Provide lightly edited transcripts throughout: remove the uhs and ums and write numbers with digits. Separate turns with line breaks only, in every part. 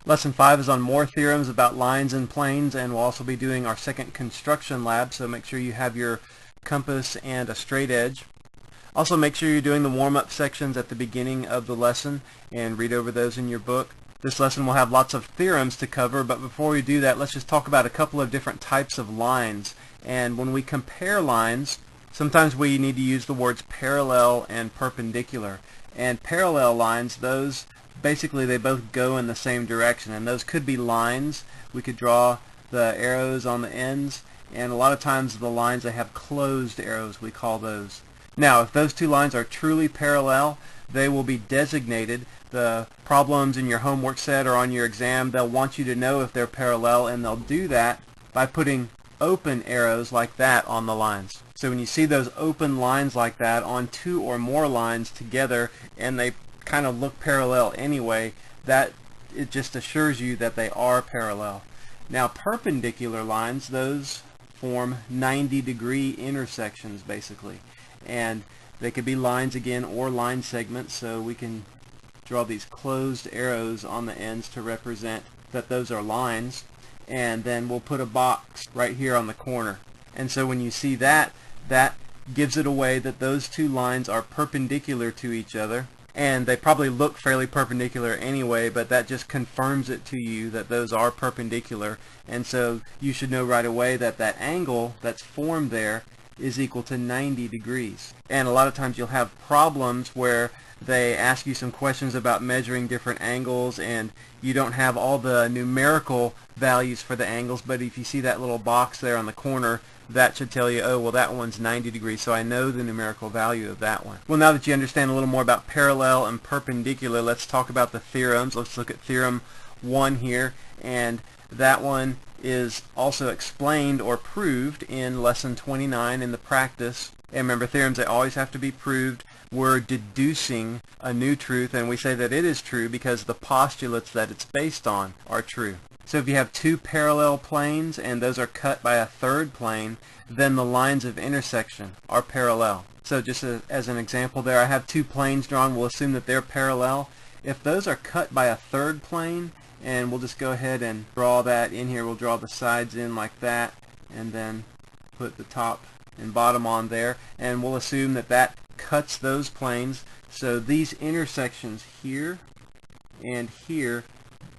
Lesson 5 is on more theorems about lines and planes, and we'll also be doing our second construction lab, so make sure you have your compass and a straight edge. Also make sure you're doing the warm-up sections at the beginning of the lesson and read over those in your book. This lesson will have lots of theorems to cover, but before we do that, let's just talk about a couple of different types of lines. And when we compare lines, sometimes we need to use the words parallel and perpendicular. And parallel lines, those basically they both go in the same direction, and those could be lines. We could draw the arrows on the ends, and a lot of times the lines that have closed arrows, we call those. Now, if those two lines are truly parallel, they will be designated. The problems in your homework set or on your exam, they'll want you to know if they're parallel, and they'll do that by putting open arrows like that on the lines. So when you see those open lines like that on two or more lines together, and they kind of look parallel anyway, that it just assures you that they are parallel. Now, perpendicular lines, those form 90-degree intersections basically, and they could be lines again or line segments, so we can draw these closed arrows on the ends to represent that those are lines, and then we'll put a box right here on the corner. And so when you see that, that gives it away that those two lines are perpendicular to each other, and they probably look fairly perpendicular anyway, but that just confirms it to you that those are perpendicular, and so you should know right away that that angle that's formed there is equal to 90 degrees. And a lot of times you'll have problems where they ask you some questions about measuring different angles, and you don't have all the numerical values for the angles, but if you see that little box there on the corner, that should tell you, oh, well, that one's 90 degrees, so I know the numerical value of that one. Well, now that you understand a little more about parallel and perpendicular, let's talk about the theorems. Let's look at theorem 1 here, and that one is also explained or proved in lesson 29 in the practice. And remember, theorems, they always have to be proved. We're deducing a new truth, and we say that it is true because the postulates that it's based on are true. So if you have two parallel planes and those are cut by a third plane, then the lines of intersection are parallel. So just as an example there, I have two planes drawn. We'll assume that they're parallel. If those are cut by a third plane, and we'll just go ahead and draw that in here. We'll draw the sides in like that, and then put the top and bottom on there, and we'll assume that that cuts those planes. So these intersections here and here,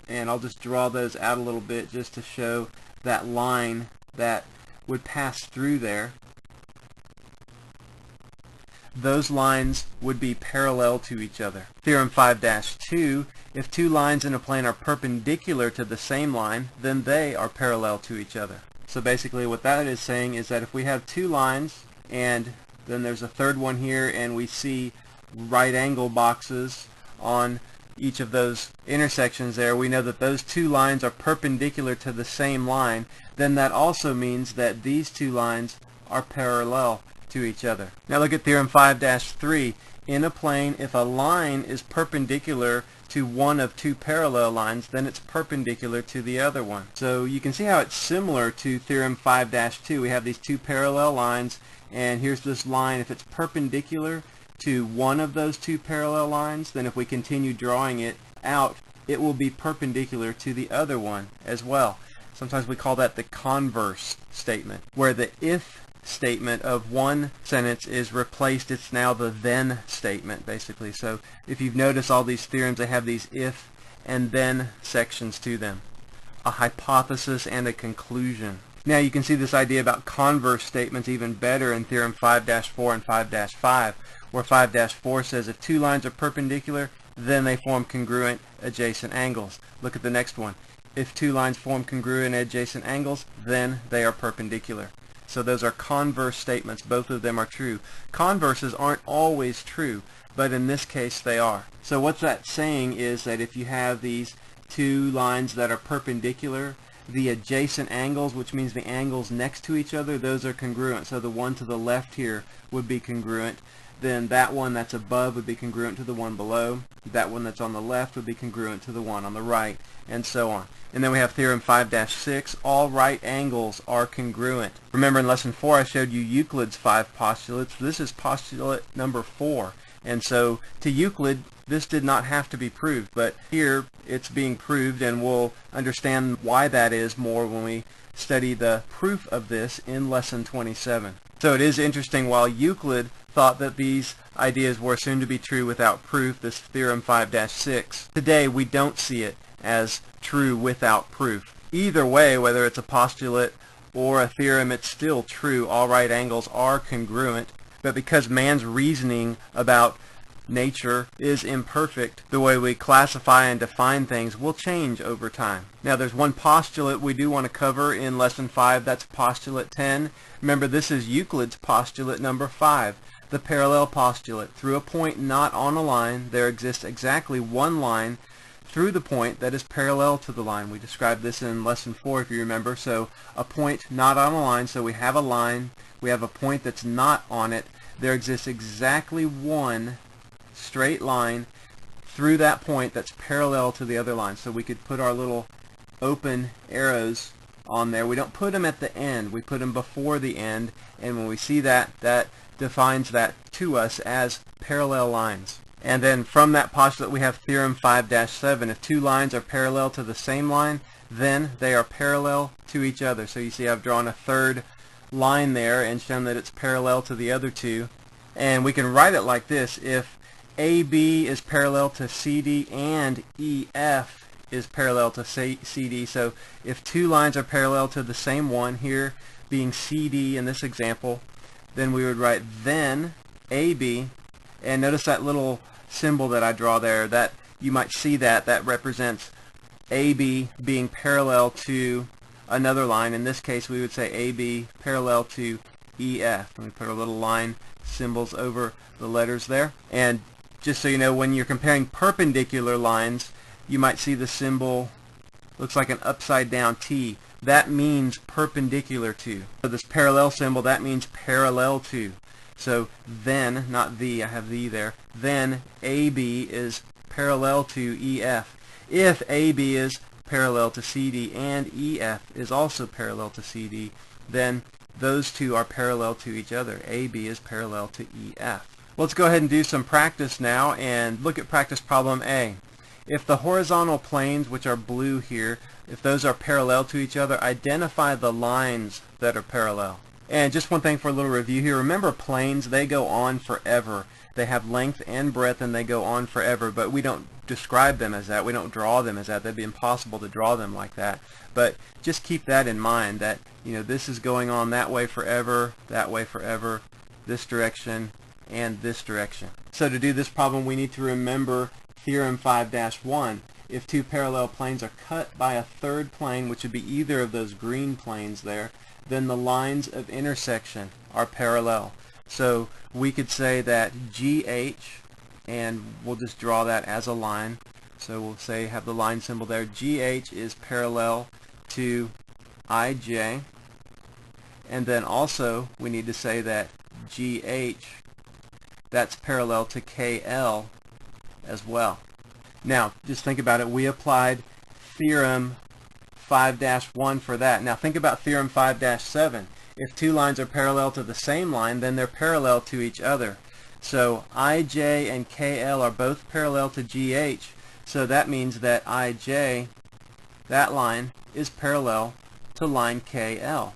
and I'll just draw those out a little bit just to show that line that would pass through there. Those lines would be parallel to each other. Theorem 5-2, if two lines in a plane are perpendicular to the same line, then they are parallel to each other. So basically what that is saying is that if we have two lines, and then there's a third one here, and we see right angle boxes on each of those intersections there, we know that those two lines are perpendicular to the same line, then that also means that these two lines are parallel to each other. Now look at theorem 5-3. In a plane, if a line is perpendicular to one of two parallel lines, then it's perpendicular to the other one. So you can see how it's similar to theorem 5-2. We have these two parallel lines, and here's this line. If it's perpendicular to one of those two parallel lines, then if we continue drawing it out, it will be perpendicular to the other one as well. Sometimes we call that the converse statement, where the if statement of one sentence is replaced. It's now the then statement basically. So if you've noticed, all these theorems, they have these if and then sections to them, a hypothesis and a conclusion. Now you can see this idea about converse statements even better in theorem 5-4 and 5-5, where 5-4 says if two lines are perpendicular, then they form congruent adjacent angles. Look at the next one. If two lines form congruent adjacent angles, then they are perpendicular. So those are converse statements. Both of them are true. Converses aren't always true, but in this case they are. So what that's saying is that if you have these two lines that are perpendicular, the adjacent angles, which means the angles next to each other, those are congruent. So the one to the left here would be congruent. Then that one that's above would be congruent to the one below. That one that's on the left would be congruent to the one on the right, and so on. And then we have theorem 5-6, all right angles are congruent. Remember in lesson 4 I showed you Euclid's 5 postulates. This is postulate number 4. And so to Euclid, this did not have to be proved, but here it's being proved, and we'll understand why that is more when we study the proof of this in lesson 27. So it is interesting, while Euclid thought that these ideas were assumed to be true without proof, this theorem 5-6, today we don't see it as true without proof. Either way, whether it's a postulate or a theorem, it's still true. All right angles are congruent, but because man's reasoning about nature is imperfect, the way we classify and define things will change over time. Now there's one postulate we do want to cover in lesson 5, that's postulate 10. Remember, this is Euclid's postulate number 5, the parallel postulate. Through a point not on a line, there exists exactly one line through the point that is parallel to the line. We described this in lesson 4 if you remember. So a point not on a line, so we have a line, we have a point that's not on it, there exists exactly one straight line through that point that's parallel to the other line. So we could put our little open arrows on there. We don't put them at the end, we put them before the end, and when we see that, that defines that to us as parallel lines. And then from that postulate we have theorem 5-7. If two lines are parallel to the same line, then they are parallel to each other. So you see I've drawn a third line there and shown that it's parallel to the other two. And we can write it like this: if AB is parallel to CD and EF is parallel to CD. So if two lines are parallel to the same one, here being CD in this example, then we would write then AB, and notice that little symbol that I draw there, that you might see that represents AB being parallel to another line. In this case we would say AB parallel to EF, and we put our little line symbols over the letters there. And just so you know, when you're comparing perpendicular lines, you might see the symbol looks like an upside down T. That means perpendicular to. So this parallel symbol, that means parallel to. So then, not the, I have the there, then AB is parallel to EF. If AB is parallel to CD and EF is also parallel to CD, then those two are parallel to each other. AB is parallel to EF. Let's go ahead and do some practice now and look at practice problem A. If the horizontal planes, which are blue here, if those are parallel to each other, identify the lines that are parallel. And just one thing for a little review here, remember planes, they go on forever. They have length and breadth and they go on forever, but we don't describe them as that. We don't draw them as that. That'd be impossible to draw them like that. But just keep that in mind, that this is going on that way forever, this direction, and this direction. So to do this problem, we need to remember theorem 5-1. If two parallel planes are cut by a third plane, which would be either of those green planes there, then the lines of intersection are parallel. So we could say that GH, and we'll just draw that as a line. So we'll say, have the line symbol there, GH is parallel to IJ. And then also we need to say that GH, that's parallel to KL as well. Now just think about it, we applied theorem 5-1 for that. Now think about theorem 5-7. If two lines are parallel to the same line, then they're parallel to each other. So IJ and KL are both parallel to GH, so that means that IJ, that line, is parallel to line KL.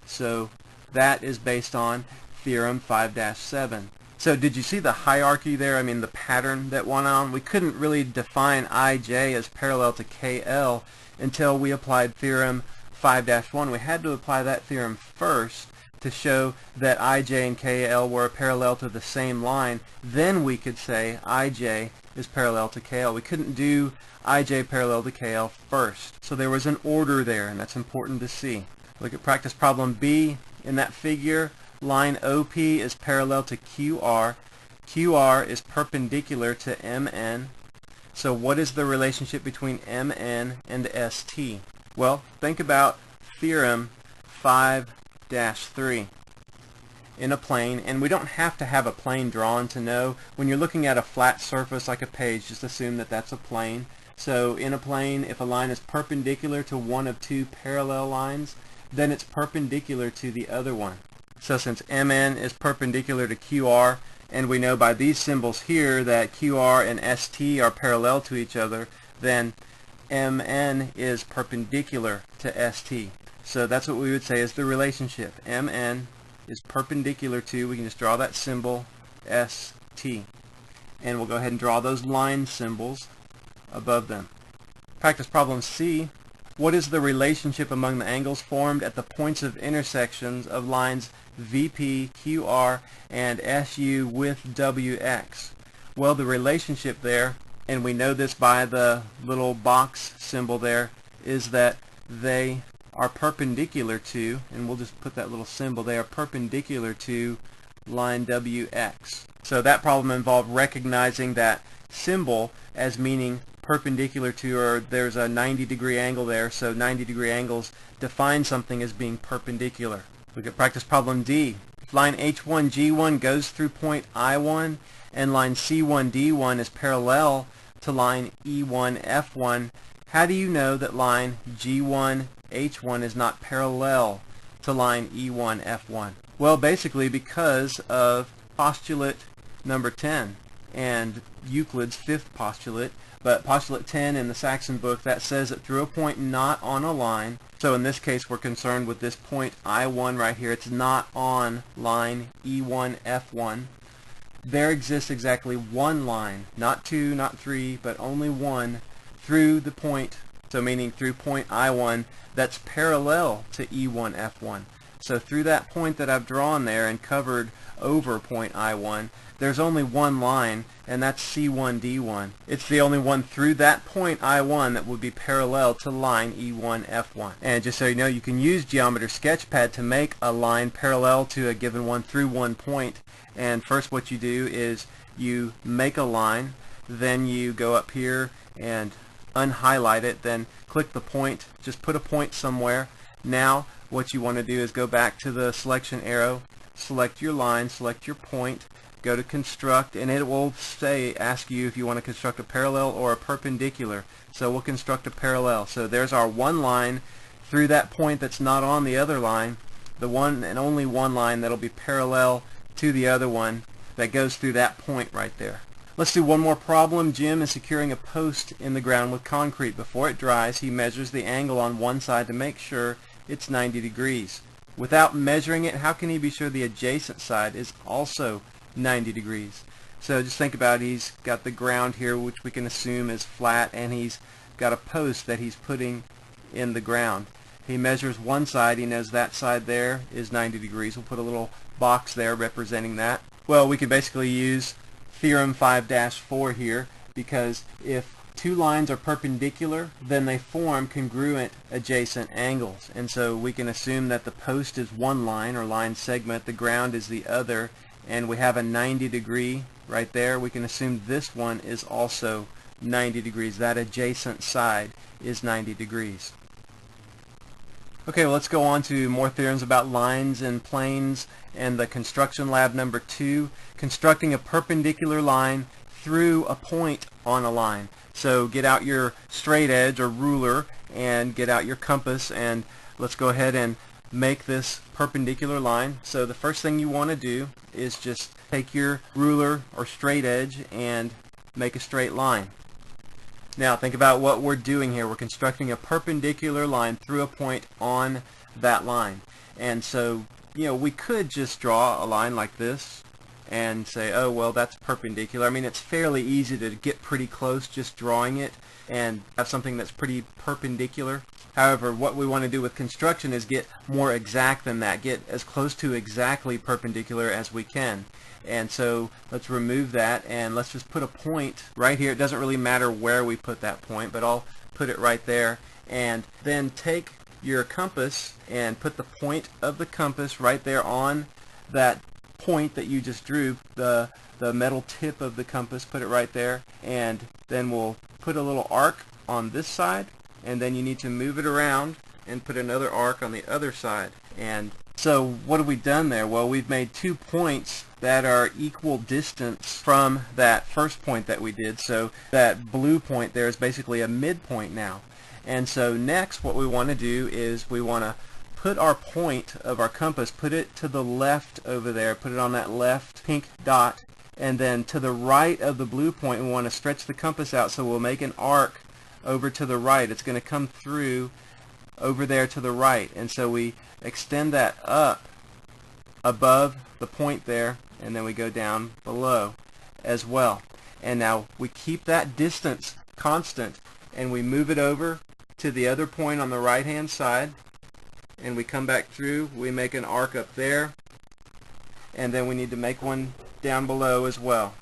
So that is based on theorem 5-7. So did you see the hierarchy there? I mean, the pattern that went on? We couldn't really define IJ as parallel to KL until we applied theorem 5-1. We had to apply that theorem first to show that IJ and KL were parallel to the same line. Then we could say IJ is parallel to KL. We couldn't do IJ parallel to KL first. So there was an order there, and that's important to see. Look at practice problem B. In that figure, line OP is parallel to QR. QR is perpendicular to MN. So what is the relationship between MN and ST? Well, think about theorem 5-3 in a plane, and we don't have to have a plane drawn to know. When you're looking at a flat surface like a page, just assume that that's a plane. So in a plane, if a line is perpendicular to one of two parallel lines, then it's perpendicular to the other one. So since MN is perpendicular to QR, and we know by these symbols here that QR and ST are parallel to each other, then MN is perpendicular to ST. So that's what we would say is the relationship. MN is perpendicular to, we can just draw that symbol, ST. And we'll go ahead and draw those line symbols above them. Practice problem C. What is the relationship among the angles formed at the points of intersections of lines VP, QR, and SU with WX? Well, the relationship there, and we know this by the little box symbol there, is that they are perpendicular to, and we'll just put that little symbol, they are perpendicular to line WX. So that problem involved recognizing that symbol as meaning perpendicular to, or there's a 90-degree angle there, so 90-degree angles define something as being perpendicular. Look at practice problem D. If line H1G1 goes through point I1 and line C1D1 is parallel to line E1F1, how do you know that line G1H1 is not parallel to line E1F1? Well, basically because of postulate number 10 and Euclid's fifth postulate. But postulate 10 in the Saxon book, that says that through a point not on a line, so in this case we're concerned with this point I1 right here, it's not on line E1F1, there exists exactly one line, not two, not three, but only one, through the point, so meaning through point I1, that's parallel to E1F1. So through that point that I've drawn there and covered over point I1, there's only one line, and that's C1D1. It's the only one through that point I1 that would be parallel to line E1F1. And just so you know, you can use Geometry Sketchpad to make a line parallel to a given one through one point. And first what you do is you make a line, then you go up here and unhighlight it, then click the point, just put a point somewhere. Now what you want to do is go back to the selection arrow, select your line, select your point, go to construct, and it will ask you if you want to construct a parallel or a perpendicular. So we'll construct a parallel. So there's our one line through that point that's not on the other line, the one and only one line that'll be parallel to the other one that goes through that point right there. Let's do one more problem. Jim is securing a post in the ground with concrete. Before it dries, he measures the angle on one side to make sure it's 90 degrees. Without measuring it, how can he be sure the adjacent side is also 90 degrees? So just think about it. He's got the ground here, which we can assume is flat, and he's got a post that he's putting in the ground. He measures one side. He knows that side there is 90 degrees. We'll put a little box there representing that. Well, we can basically use theorem 5-4 here, because if two lines are perpendicular, then they form congruent adjacent angles. And so we can assume that the post is one line or line segment, the ground is the other, and we have a 90 degree right there. We can assume this one is also 90 degrees. That adjacent side is 90 degrees. Okay, well, let's go on to more theorems about lines and planes and the construction lab number 2, constructing a perpendicular line through a point on a line. So get out your straight edge or ruler and get out your compass, and let's go ahead and make this perpendicular line. So the first thing you want to do is just take your ruler or straight edge and make a straight line. Now think about what we're doing here. We're constructing a perpendicular line through a point on that line. And so, we could just draw a line like this and say, oh, well, that's perpendicular. I mean, it's fairly easy to get pretty close just drawing it and have something that's pretty perpendicular. However, what we want to do with construction is get more exact than that, get as close to exactly perpendicular as we can. And so let's remove that, and let's just put a point right here. It doesn't really matter where we put that point, but I'll put it right there. And then take your compass and put the point of the compass right there on that point that you just drew, the metal tip of the compass, put it right there. And then we'll put a little arc on this side, and then you need to move it around and put another arc on the other side. And so what have we done there? Well, we've made 2 points that are equal distance from that first point that we did. So that blue point there is basically a midpoint now. And so next what we want to do is we want to put our point of our compass, put it to the left over there, put it on that left pink dot, And then to the right of the blue point, we want to stretch the compass out, so we'll make an arc over to the right. It's going to come through over there to the right, and so we extend that up above the point there, and then we go down below as well. And now we keep that distance constant, and we move it over to the other point on the right hand side, and we come back through. We make an arc up there, and then we need to make one down below as well.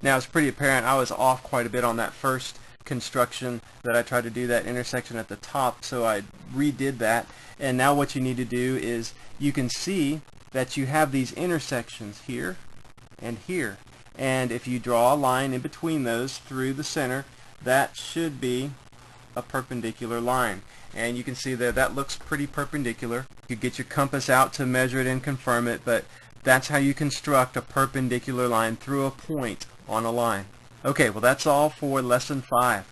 Now it's pretty apparent I was off quite a bit on that first construction that I tried to do that intersection at the top, so I redid that. And now what you need to do is, you can see that you have these intersections here and here, and if you draw a line in between those through the center, that should be a perpendicular line. And you can see there that looks pretty perpendicular. You get your compass out to measure it and confirm it, but that's how you construct a perpendicular line through a point on a line. Okay, well that's all for lesson 5.